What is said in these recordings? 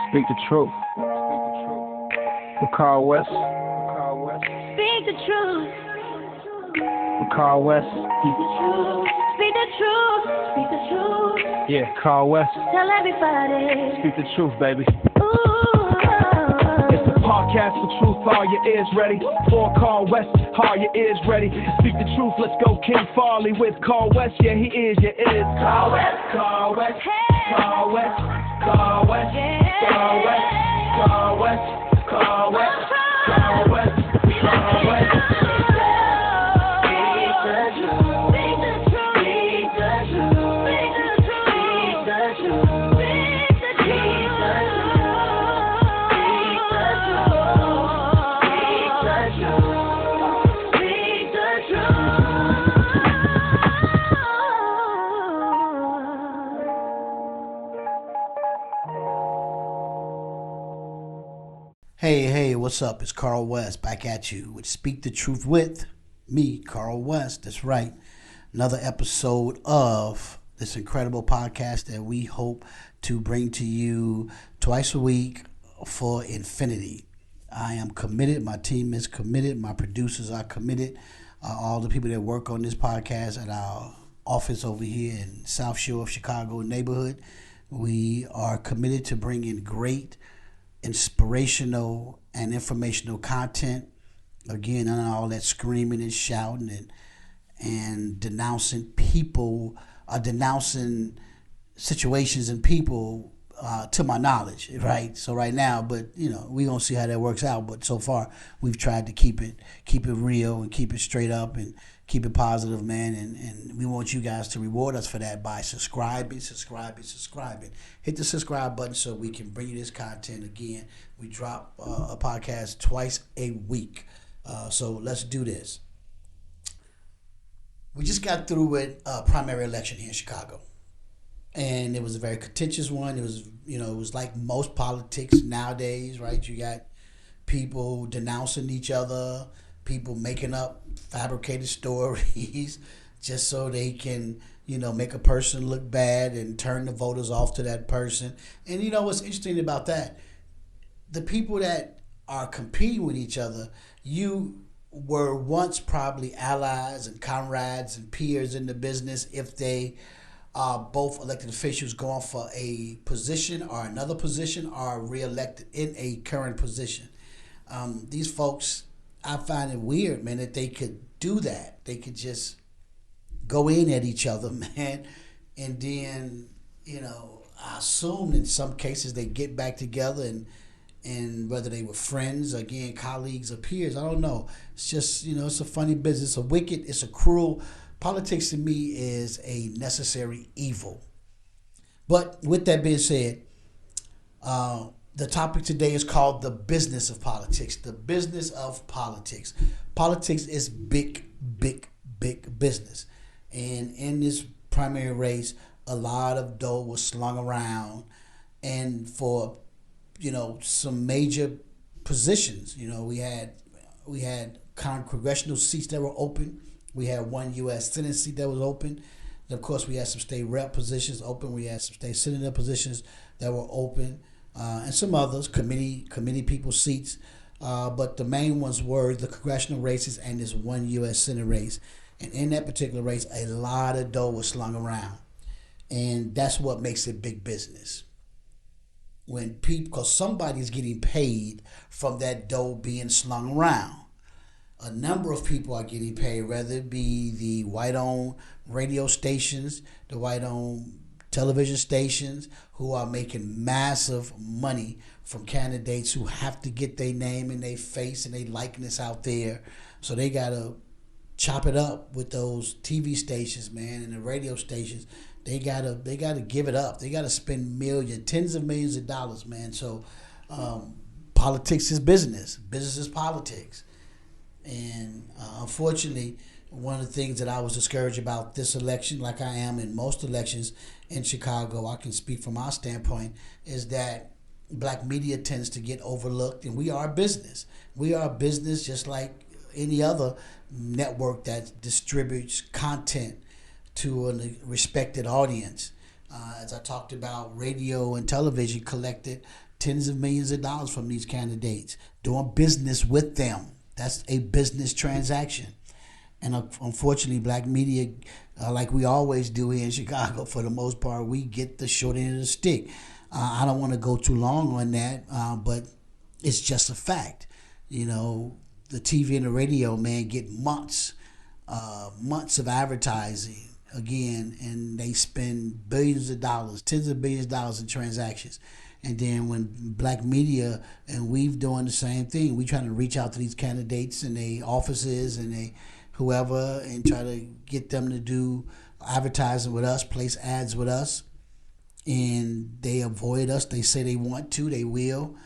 Speak the truth. With Carl West. Speak the truth. With Carl West. Speak the truth. Speak the truth. Speak the truth. Yeah, Carl West. Tell everybody. Speak the truth, baby. Ooh. It's a podcast for truth. Are your ears ready? For Carl West. Are your ears ready? Speak the truth. Let's go, King Farley with Carl West. Yeah, he is. Your ears. Carl West. Carl West. Hey. Carl West. Carl West. Yeah. Carl West. Carl West. Carl West. Carl West. Carl West. Hey, what's up? It's Carl West back at you with Speak the Truth with me, Carl West. That's right. Another episode of this incredible podcast that we hope to bring to you twice a week for infinity. I am committed. My team is committed. My producers are committed. All the people that work on this podcast at our office over here in South Shore of Chicago neighborhood, we are committed to bringing great inspirational and informational content. Again, none of all that screaming and shouting and denouncing people, denouncing situations and people to my knowledge, right? So right now, but we're gonna see how that works out. But so far, we've tried to keep it real and keep it straight up and keep it positive, man. And we want you guys to reward us for that by subscribing. Hit the subscribe button so we can bring you this content again. We drop a podcast twice a week. So let's do this. We just got through with a primary election here in Chicago. And it was a very contentious one. It was like most politics nowadays, right? You got people denouncing each other, people making up fabricated stories just so they can, make a person look bad and turn the voters off to that person. And what's interesting about that? The people that are competing with each other, you were once probably allies and comrades and peers in the business if they are both elected officials going for a position or another position or reelected in a current position. These folks, I find it weird, man, that they could do that. They could just go in at each other, man, and then, I assume in some cases they get back together and whether they were friends, again, colleagues or peers, I don't know. It's just, it's a funny business, it's a cruel. Politics to me is a necessary evil. But with that being said, the topic today is called the business of politics. The business of politics. Politics is big business. And in this primary race, a lot of dough was slung around. And for, some major positions, we had congressional seats that were open. We had one U.S. Senate seat that was open. And of course, we had some state rep positions open. We had some state senator positions that were open. And some others, committee people seats. But the main ones were the congressional races and this one U.S. Senate race. And in that particular race, a lot of dough was slung around. And that's what makes it big business. Because somebody's getting paid from that dough being slung around. A number of people are getting paid, whether it be the white-owned radio stations, the white-owned television stations, who are making massive money from candidates who have to get their name and their face and their likeness out there. So they got to chop it up with those TV stations, man, and the radio stations. They gotta give it up. They gotta spend tens of millions of dollars, man. So politics is business. Business is politics. And unfortunately, one of the things that I was discouraged about this election, like I am in most elections in Chicago, I can speak from our standpoint, is that black media tends to get overlooked, and we are a business. We are a business just like any other network that distributes content to a respected audience. As I talked about, radio and television collected tens of millions of dollars from these candidates, doing business with them. That's a business transaction. And unfortunately, black media, like we always do here in Chicago, for the most part, we get the short end of the stick. I don't want to go too long on that, but it's just a fact. You know, the TV and the radio, man, get months of advertising again, and they spend billions of dollars, tens of billions of dollars in transactions. And then when black media, and we've doing the same thing, we trying to reach out to these candidates and their offices and they whoever, and try to get them to do advertising with us, place ads with us, and they avoid us. They say they want to, they will,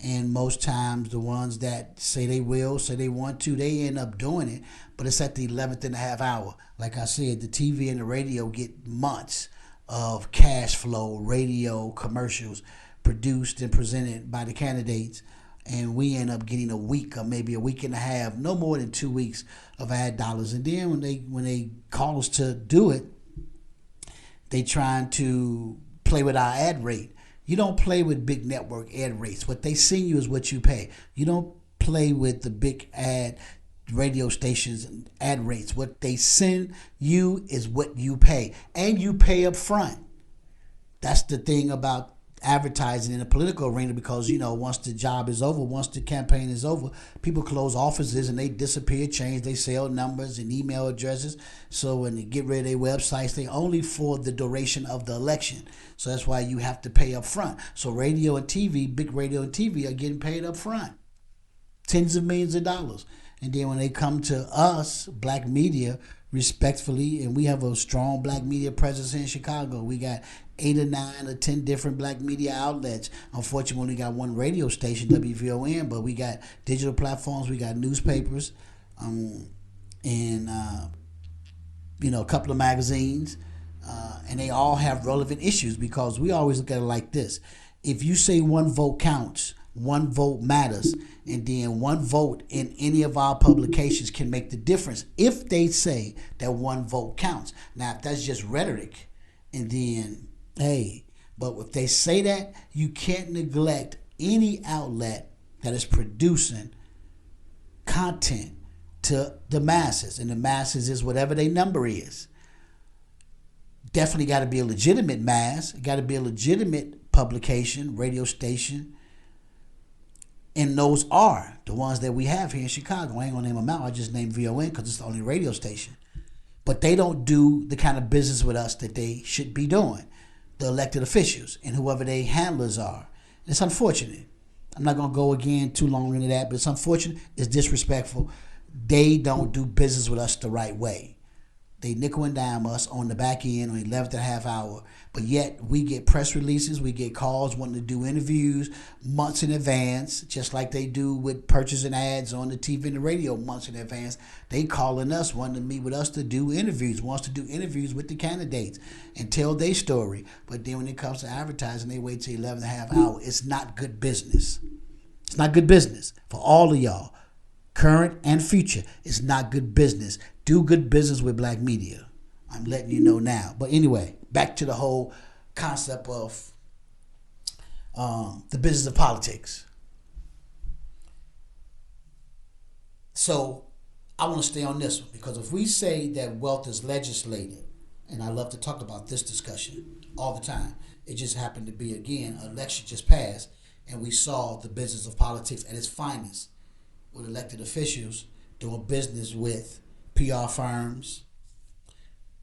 and most times the ones that say they will, say they want to, they end up doing it, but it's at the 11th and a half hour. Like I said, the TV and the radio get months of cash flow, radio commercials produced and presented by the candidates, and we end up getting a week or maybe a week and a half, no more than 2 weeks of ad dollars. And then when they call us to do it, they trying to play with our ad rate. You don't play with big network ad rates. What they send you is what you pay. You don't play with the big ad radio stations and ad rates. What they send you is what you pay, and you pay up front. That's the thing about advertising in the political arena, because once the job is over, once the campaign is over, people close offices and they disappear, change their cell numbers and email addresses. So when they get rid of their websites, they only for the duration of the election. So that's why you have to pay up front. So radio and TV, big radio and TV, are getting paid up front, tens of millions of dollars. And then when they come to us, black media, respectfully, and we have a strong black media presence in Chicago. We got 8 or 9 or 10 different black media outlets. Unfortunately, we only got one radio station, WVON, but we got digital platforms, we got newspapers, and a couple of magazines, and they all have relevant issues, because we always look at it like this. If you say one vote counts, one vote matters, and then one vote in any of our publications can make the difference if they say that one vote counts. Now, if that's just rhetoric, and then, hey, but if they say that, you can't neglect any outlet that is producing content to the masses, and the masses is whatever their number is. Definitely got to be a legitimate mass. It got to be a legitimate publication, radio station. And those are the ones that we have here in Chicago. I ain't gonna name them out. I just named VON because it's the only radio station. But they don't do the kind of business with us that they should be doing, the elected officials and whoever their handlers are. And it's unfortunate. I'm not gonna go again too long into that, but it's unfortunate. It's disrespectful. They don't do business with us the right way. They nickel and dime us on the back end on the 11th and a half hour. But yet we get press releases, we get calls wanting to do interviews months in advance, just like they do with purchasing ads on the TV and the radio months in advance. They calling us, wanting to meet with us to do interviews, wants to do interviews with the candidates and tell their story. But then when it comes to advertising, they wait till 11 and a half hour. It's not good business. It's not good business for all of y'all. Current and future. It's not good business. Do good business with black media. I'm letting you know now. But anyway, back to the whole concept of the business of politics. So I want to stay on this one, because if we say that wealth is legislated, and I love to talk about this discussion all the time, it just happened to be, again, an election just passed, and we saw the business of politics at its finest, with elected officials doing business with PR firms,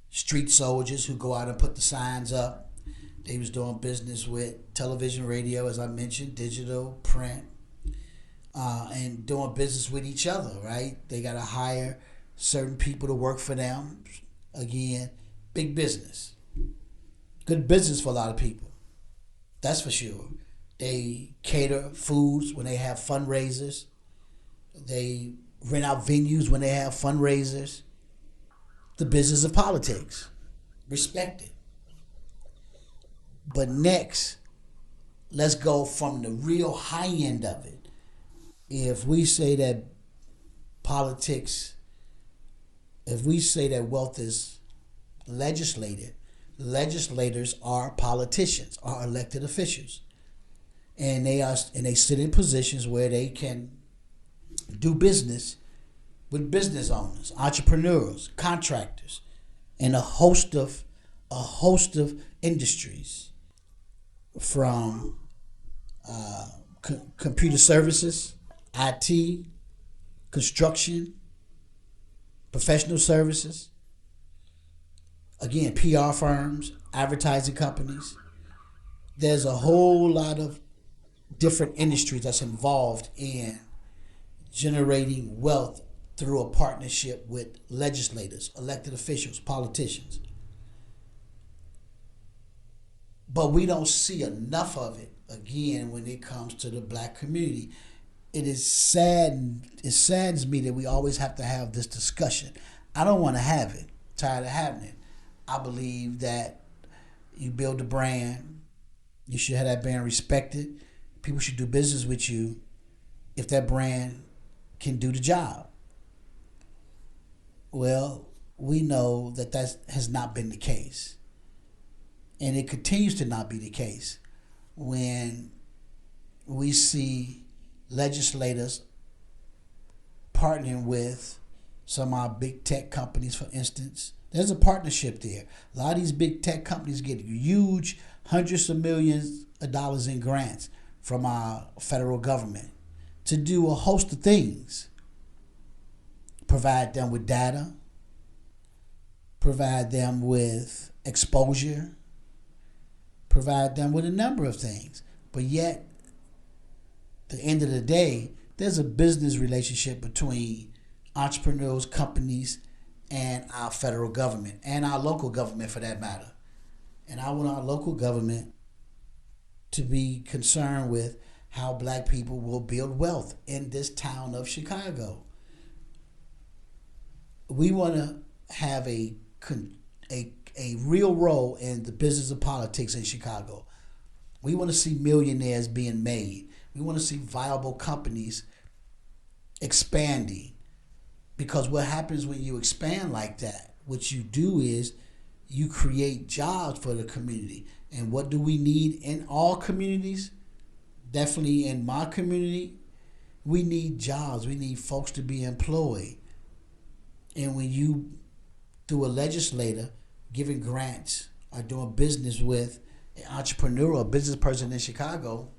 street soldiers who go out and put the signs up. They was doing business with television, radio, as I mentioned, digital, print, and doing business with each other, right? They got to hire certain people to work for them. Again, big business. Good business for a lot of people. That's for sure. They cater foods when they have fundraisers. They rent out venues when they have fundraisers. The business of politics. Respect it. But next, let's go from the real high end of it. If we say that politics, if we say that wealth is legislated, legislators are politicians, are elected officials. and they sit in positions where they can do business with business owners, entrepreneurs, contractors, and a host of industries, from computer services, IT, construction, professional services, again, PR firms, advertising companies. There's a whole lot of different industries that's involved in generating wealth through a partnership with legislators, elected officials, politicians. But we don't see enough of it, again, when it comes to the black community. It saddens me that we always have to have this discussion. I don't want to have it. Tired of having it. I believe that you build a brand, you should have that brand respected. People should do business with you if that brand can do the job. Well, we know that has not been the case. And it continues to not be the case when we see legislators partnering with some of our big tech companies, for instance. There's a partnership there. A lot of these big tech companies get huge hundreds of millions of dollars in grants from our federal government to do a host of things. Provide them with data, provide them with exposure, provide them with a number of things. But yet, at the end of the day, there's a business relationship between entrepreneurs, companies, and our federal government, and our local government for that matter. And I want our local government to be concerned with how black people will build wealth in this town of Chicago. We want to have a real role in the business of politics in Chicago. We want to see millionaires being made. We want to see viable companies expanding. Because what happens when you expand like that, what you do is you create jobs for the community. And what do we need in all communities? Definitely in my community, we need jobs. We need folks to be employed. And when you, through a legislator, giving grants or doing business with an entrepreneur or business person in Chicago,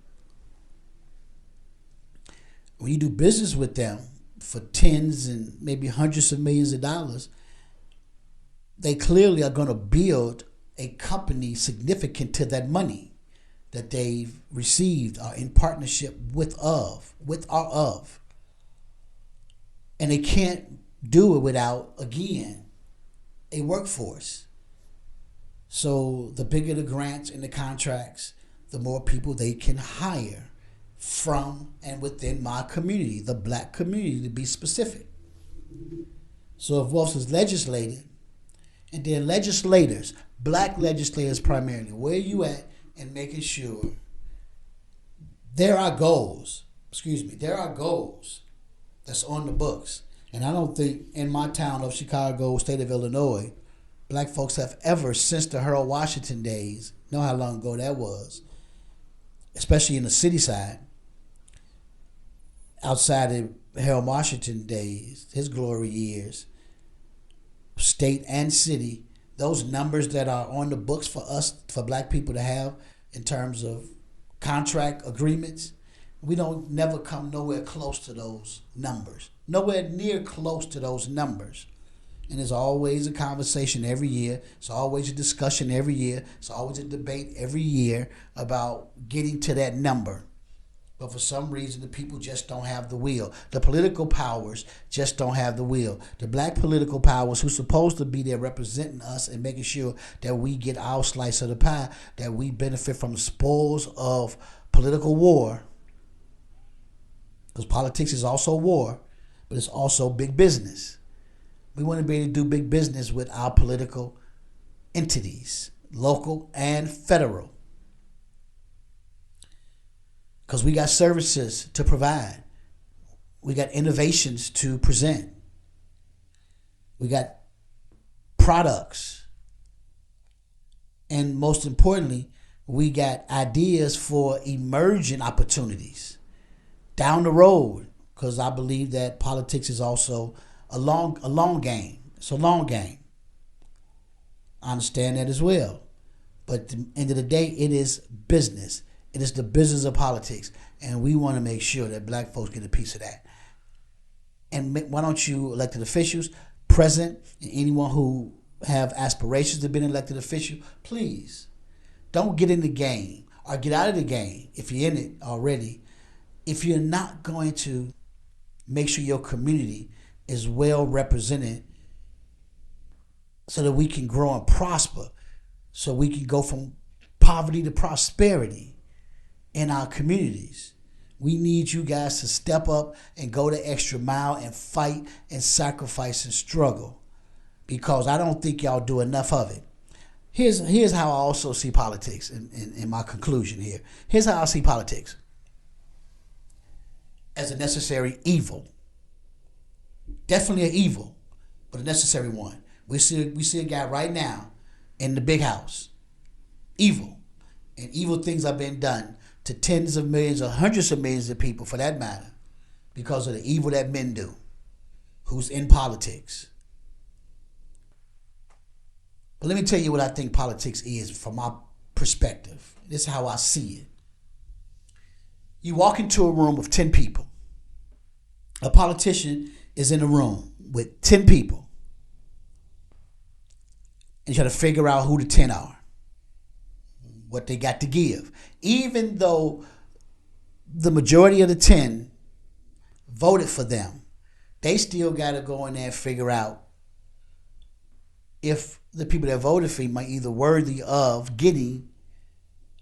when you do business with them for tens and maybe hundreds of millions of dollars, they clearly are going to build a company significant to that money that they've received or in partnership with or of. And they can't do it without, again, a workforce. So the bigger the grants and the contracts, the more people they can hire from and within my community, the black community to be specific. So if wealth is legislated, and then legislators, black legislators primarily, where you at in making sure there are goals that's on the books. And I don't think in my town of Chicago, state of Illinois, black folks have ever, since the Harold Washington days, know how long ago that was, especially in the city side, outside of Harold Washington days, his glory years, state and city, those numbers that are on the books for us, for black people to have in terms of contract agreements, we don't never come nowhere close to those numbers. Nowhere near close to those numbers. And there's always a conversation every year. It's always a discussion every year. It's always a debate every year about getting to that number. But for some reason, the people just don't have the will. The political powers just don't have the will. The black political powers who's supposed to be there representing us and making sure that we get our slice of the pie, that we benefit from the spoils of political war. Because politics is also war, but it's also big business. We want to be able to do big business with our political entities, local and federal. Because we got services to provide. We got innovations to present. We got products. And most importantly, We got ideas for emerging opportunities down the road, because I believe that politics is also a long game. It's a long game. I understand that as well. But at the end of the day, it is business. It is the business of politics. And we want to make sure that black folks get a piece of that. And why don't you elected officials, present, and anyone who have aspirations to be an elected official, please don't get in the game or get out of the game if you're in it already. If you're not going to make sure your community is well represented so that we can grow and prosper, so we can go from poverty to prosperity in our communities. We need you guys to step up and go the extra mile and fight and sacrifice and struggle, because I don't think y'all do enough of it. Here's how I also see politics in my conclusion here. Here's how I see politics. As a necessary evil. Definitely an evil, but a necessary one. We see a guy right now in the big house. Evil. And evil things have been done to tens of millions or hundreds of millions of people, for that matter, because of the evil that men do, who's in politics. But let me tell you what I think politics is from my perspective. This is how I see it. You walk into a room with 10 people. A politician is in a room with 10 people. And you try to figure out who the 10 are, what they got to give. Even though the majority of the 10 voted for them, they still got to go in there and figure out if the people that voted for him are either worthy of getting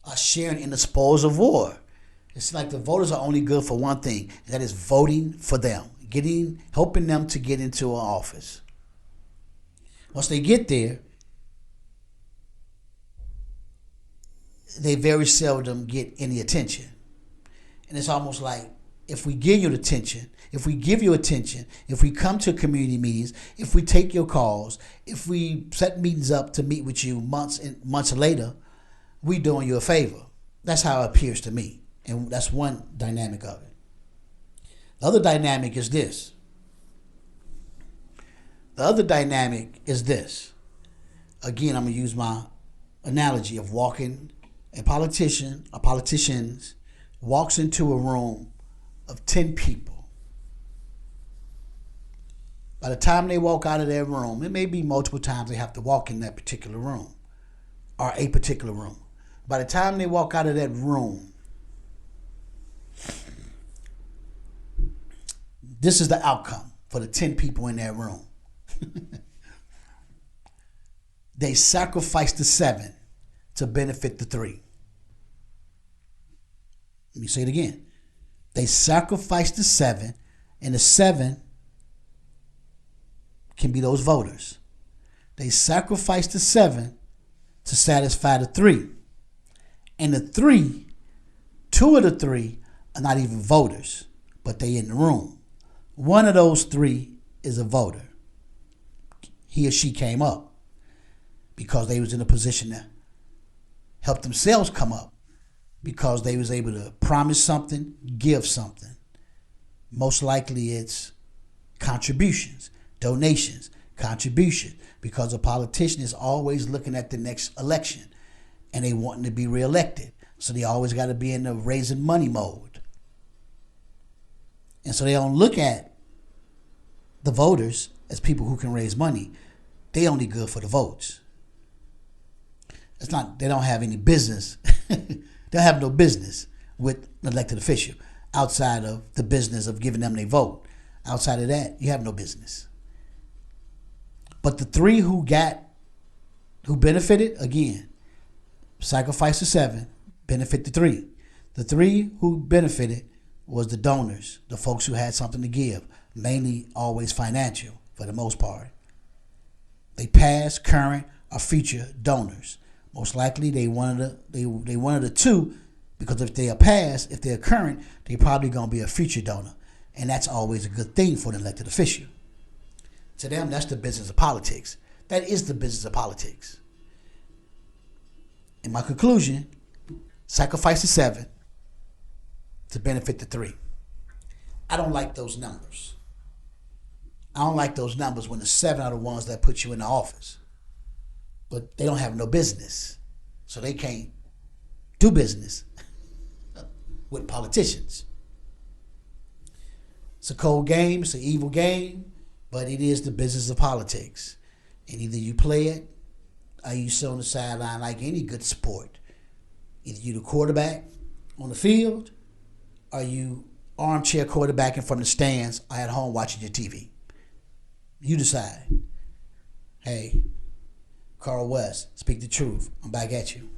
or sharing in the spoils of war. It's like the voters are only good for one thing, and that is voting for them, helping them to get into an office. Once they get there, they very seldom get any attention. And it's almost like, if we give you attention, if we come to community meetings, if we take your calls, if we set meetings up to meet with you months later, we doing you a favor. That's how it appears to me. And that's one dynamic of it. The other dynamic is this. Again, I'm going to use my analogy of walking. A politician walks into a room of 10 people. By the time they walk out of their room, it may be multiple times they have to walk in that particular room or a particular room. By the time they walk out of that room, this is the outcome for the 10 people in that room. They sacrificed the 7 to benefit the 3. Let me say it again. They sacrificed the 7, and the 7 can be those voters. They sacrificed the 7 to satisfy the 3. And the 3, 2 of the 3 are not even voters, but they in the room. One of those 3 is a voter. He or she came up because they was in a position to help themselves come up, because they was able to promise something, give something. Most likely it's contributions, donations, contribution, because a politician is always looking at the next election and they wanting to be reelected. So they always got to be in the raising money mode. And so they don't look at the voters as people who can raise money. They only good for the votes. They don't have any business. They have no business with an elected official outside of the business of giving them their vote. Outside of that, you have no business. But the 3 who benefited, again, sacrifice the 7, benefit the 3. The 3 who benefited was the donors, the folks who had something to give, mainly always financial for the most part. They past, current, or future donors. Most likely they one of the 2, because if they are past, if they're current, they're probably going to be a future donor. And that's always a good thing for an elected official. To them, that's the business of politics. That is the business of politics. In my conclusion, Sacrifice the 7 to benefit the 3. I don't like those numbers. I don't like those numbers when the 7 are the ones that put you in the office. But they don't have no business. So they can't do business with politicians. It's a cold game. It's an evil game. But it is the business of politics. And either you play it or you sit on the sideline like any good sport. Either you the quarterback on the field or you armchair quarterbacking from the stands or at home watching your TV. You decide. Hey, Carl West, speak the truth. I'm back at you.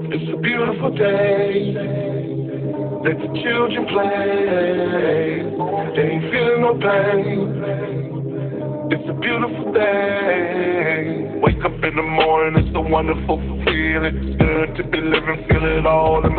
It's a beautiful day. Let the children play. They ain't feeling no pain. It's a beautiful day. Wake up in the morning, it's a wonderful feeling. It's good to be living, feel it all in my